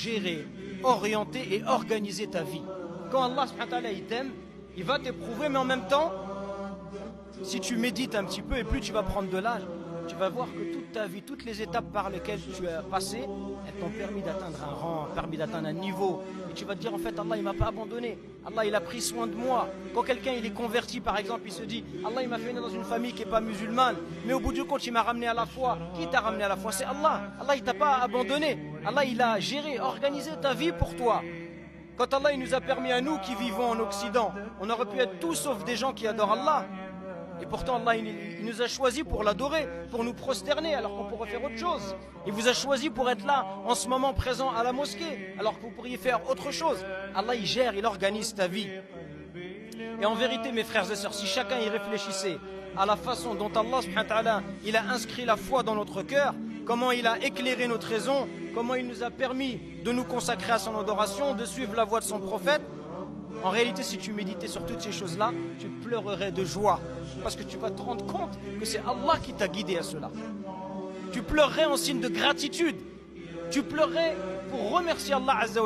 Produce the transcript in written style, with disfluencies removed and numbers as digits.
gérer, orienter et organiser ta vie. Quand Allah subhanahu wa ta'ala il t'aime, il va t'éprouver, mais en même temps, si tu médites un petit peu et plus tu vas prendre de l'âge, tu vas voir que toute ta vie, toutes les étapes par lesquelles tu as passé, elles t'ont permis d'atteindre un rang, permis d'atteindre un niveau. Et tu vas te dire, en fait, Allah, il ne m'a pas abandonné. Allah, il a pris soin de moi. Quand quelqu'un, il est converti, par exemple, il se dit, Allah, il m'a fait né dans une famille qui n'est pas musulmane, mais au bout du compte, il m'a ramené à la foi. Qui t'a ramené à la foi? C'est Allah. Allah, il ne t'a pas abandonné. Allah, il a géré, organisé ta vie pour toi. Quand Allah, il nous a permis à nous qui vivons en Occident, on aurait pu être tous sauf des gens qui adorent Allah. Et pourtant Allah il nous a choisis pour l'adorer, pour nous prosterner alors qu'on pourrait faire autre chose. Il vous a choisi pour être là en ce moment présent à la mosquée alors que vous pourriez faire autre chose. Allah il gère, il organise ta vie. Et en vérité mes frères et sœurs, si chacun y réfléchissait à la façon dont Allah subhanahu wa ta'ala il a inscrit la foi dans notre cœur, comment il a éclairé notre raison, comment il nous a permis de nous consacrer à son adoration, de suivre la voie de son prophète, en réalité, si tu méditais sur toutes ces choses-là, tu pleurerais de joie. Parce que tu vas te rendre compte que c'est Allah qui t'a guidé à cela. Tu pleurerais en signe de gratitude. Tu pleurerais pour remercier Allah Azza wa Jalla.